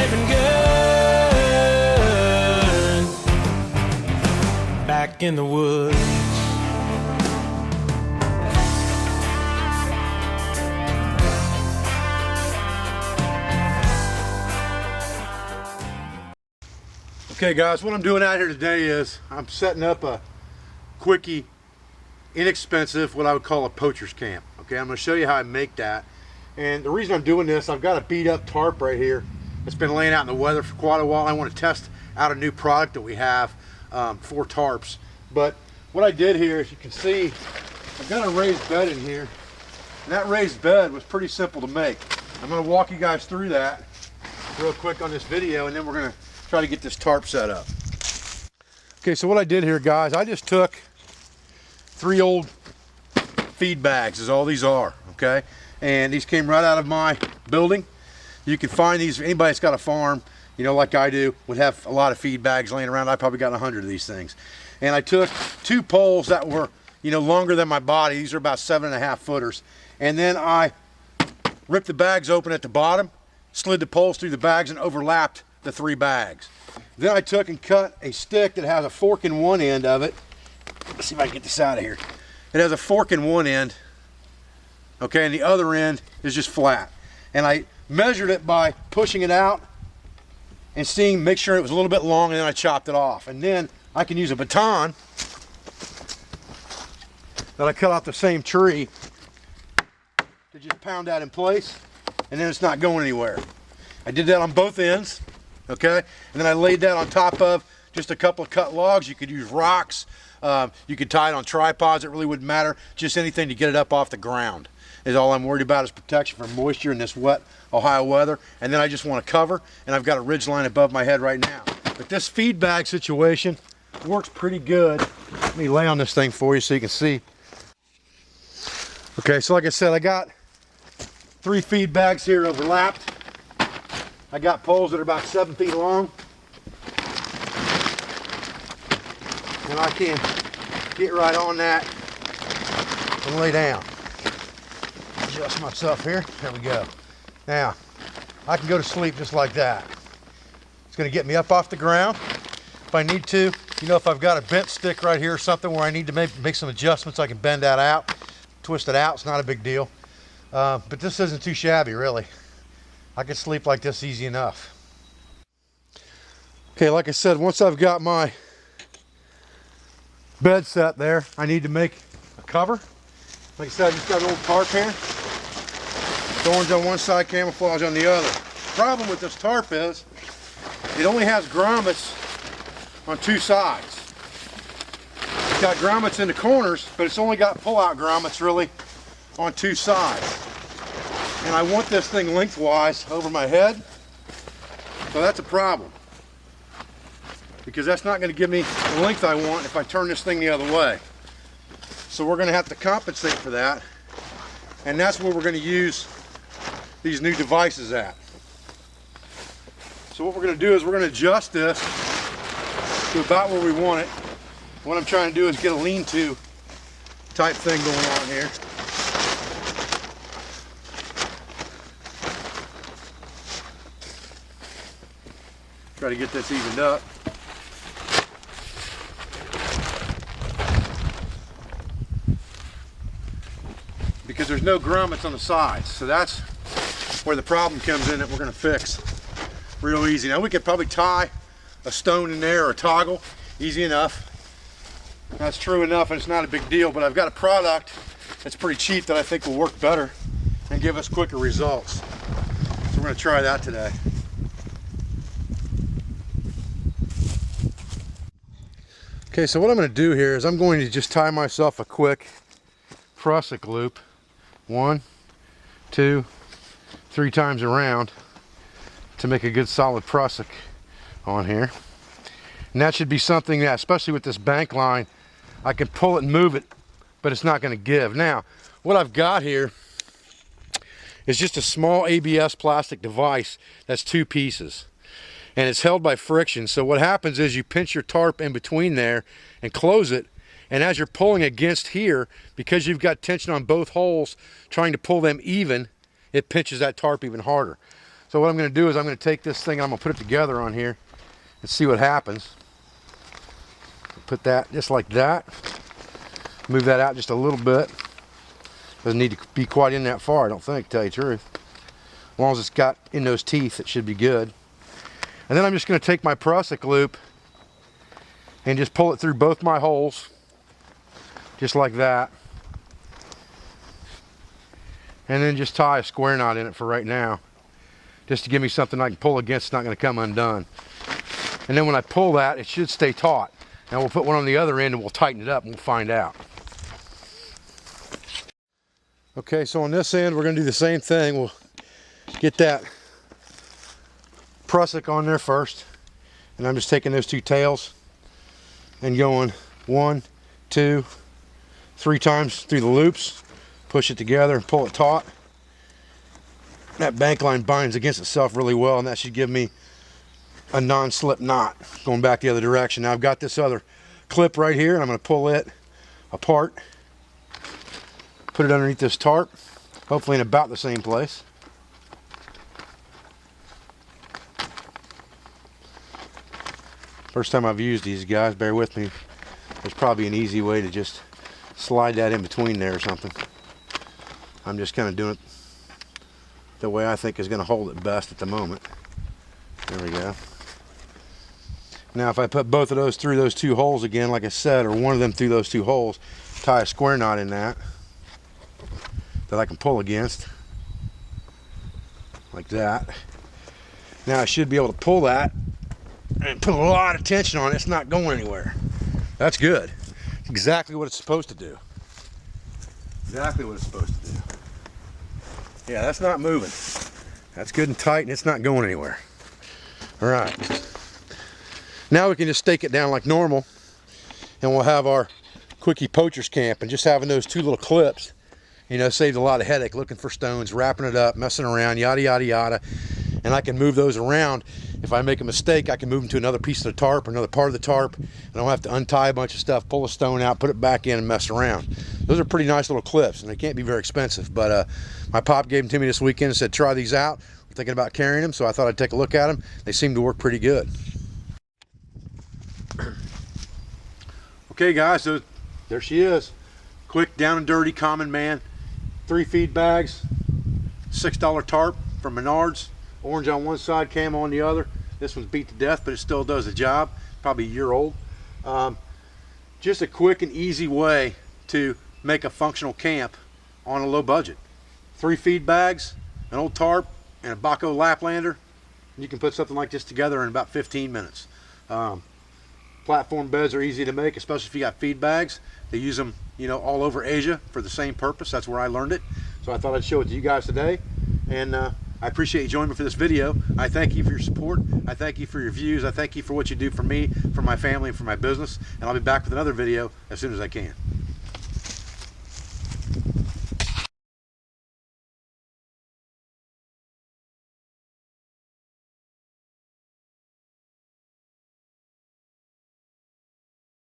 living good back in the woods. Okay guys, what I'm doing out here today is I'm setting up a Quickie, inexpensive, what I would call a poacher's camp. Okay, I'm going to show you how I make that. And the reason I'm doing this, I've got a beat up tarp right here. It's been laying out in the weather for quite a while. I want to test out a new product that we have for tarps. But what I did here, as you can see, I've got a raised bed in here. And that raised bed was pretty simple to make. I'm going to walk you guys through that real quick on this video, and then we're going to try to get this tarp set up. Okay, so what I did here, guys, I just took 3 old feed bags, is all these are, okay? And these came right out of my building. You can find these, anybody that's got a farm, you know, like I do, would have a lot of feed bags laying around. I probably got 100 of these things. And I took 2 poles that were, you know, longer than my body. These are about 7.5 footers. And then I ripped the bags open at the bottom, slid the poles through the bags, and overlapped the 3 bags. Then I took and cut a stick that has a fork in one end of it. Let's see if I can get this out of here. It has a fork in one end, okay, and the other end is just flat. And I measured it by pushing it out and seeing, make sure it was a little bit long, and then I chopped it off. And then I can use a baton that I cut off the same tree to just pound that in place, and then it's not going anywhere. I did that on both ends. Okay, and then I laid that on top of just a couple of cut logs. You could use rocks, you could tie it on tripods, it really wouldn't matter. Just anything to get it up off the ground is all I'm worried about, is protection from moisture in this wet Ohio weather. And then I just want to cover, and I've got a ridge line above my head right now. But this feed bag situation works pretty good. Let me lay on this thing for you so you can see. Okay, so like I said, I got 3 feed bags here overlapped. I got poles that are about 7 feet long, and I can get right on that and lay down. Adjust myself here. There we go. Now, I can go to sleep just like that. It's going to get me up off the ground. If I need to, you know, if I've got a bent stick right here or something where I need to make some adjustments, I can bend that out, twist it out. It's not a big deal. But this isn't too shabby, really. I could sleep like this easy enough. Okay, like I said, once I've got my bed set there, I need to make a cover. Like I said, I just got an old tarp here. Orange on one side, camouflage on the other. Problem with this tarp is it only has grommets on 2 sides. It's got grommets in the corners, but it's only got pull-out grommets really on 2 sides. And I want this thing lengthwise over my head, so that's a problem, because that's not going to give me the length I want if I turn this thing the other way. So we're going to have to compensate for that, and that's where we're going to use these new devices at. So what we're going to do is we're going to adjust this to about where we want it. What I'm trying to do is get a lean-to type thing going on here. Try to get this evened up. Because there's no grommets on the sides. So that's where the problem comes in that we're going to fix real easy. Now we could probably tie a stone in there or a toggle, easy enough. That's true enough, and it's not a big deal, but I've got a product that's pretty cheap that I think will work better and give us quicker results. So we're going to try that today. Okay, so what I'm going to do here is I'm going to just tie myself a quick prusik loop, 1, 2, 3 times around to make a good solid prusik on here. And that should be something that, especially with this bank line, I can pull it and move it, but it's not going to give. Now, what I've got here is just a small ABS plastic device that's 2 pieces. And it's held by friction. So what happens is you pinch your tarp in between there and close it, and as you're pulling against here, because you've got tension on both holes trying to pull them even, it pinches that tarp even harder. So what I'm going to do is I'm going to take this thing, I'm going to put it together on here and see what happens. Put that just like that. Move that out just a little bit. Doesn't need to be quite in that far, I don't think, to tell you the truth. As long as it's got in those teeth, it should be good. And then I'm just going to take my prusik loop and just pull it through both my holes, just like that. And then just tie a square knot in it for right now, just to give me something I can pull against. It's not going to come undone. And then when I pull that, it should stay taut. Now we'll put one on the other end and we'll tighten it up and we'll find out. Okay, so on this end, we're going to do the same thing. We'll get that prusik on there first. And I'm just taking those two tails and going 1, 2, 3 times through the loops. Push it together and pull it taut. That bank line binds against itself really well, and that should give me a non-slip knot going back the other direction. Now I've got this other clip right here, and I'm going to pull it apart, put it underneath this tarp, hopefully in about the same place. First time I've used these, guys, bear with me. There's probably an easy way to just slide that in between there or something. I'm just kind of doing it the way I think is going to hold it best at the moment. There we go. Now if I put both of those through those 2 holes again, like I said, or one of them through those 2 holes, tie a square knot in that I can pull against, like that. Now I should be able to pull that and put a lot of tension on it. It's not going anywhere. That's good. Exactly what it's supposed to do. Exactly what it's supposed to do. Yeah, that's not moving. That's good and tight, and it's not going anywhere. All right. Now we can just stake it down like normal, and we'll have our Quickie Poachers camp. And just having those 2 little clips, you know, saved a lot of headache looking for stones, wrapping it up, messing around, yada, yada, yada. And I can move those around. If I make a mistake, I can move them to another piece of the tarp, or another part of the tarp. I don't have to untie a bunch of stuff, pull a stone out, put it back in, and mess around. Those are pretty nice little clips, and they can't be very expensive. But my pop gave them to me this weekend and said, try these out. We're thinking about carrying them, so I thought I'd take a look at them. They seem to work pretty good. Okay, guys, so there she is. Quick, down and dirty, common man. 3 feed bags, $6 tarp from Menards. Orange on one side, camo on the other. This one's beat to death, but it still does the job. Probably a year old. Just a quick and easy way to make a functional camp on a low budget. 3 feed bags, an old tarp, and a Baco Laplander. And you can put something like this together in about 15 minutes. Platform beds are easy to make, especially if you got feed bags. They use them, you know, all over Asia for the same purpose. That's where I learned it. So I thought I'd show it to you guys today. And I appreciate you joining me for this video. I thank you for your support. I thank you for your views. I thank you for what you do for me, for my family, and for my business. And I'll be back with another video as soon as I can.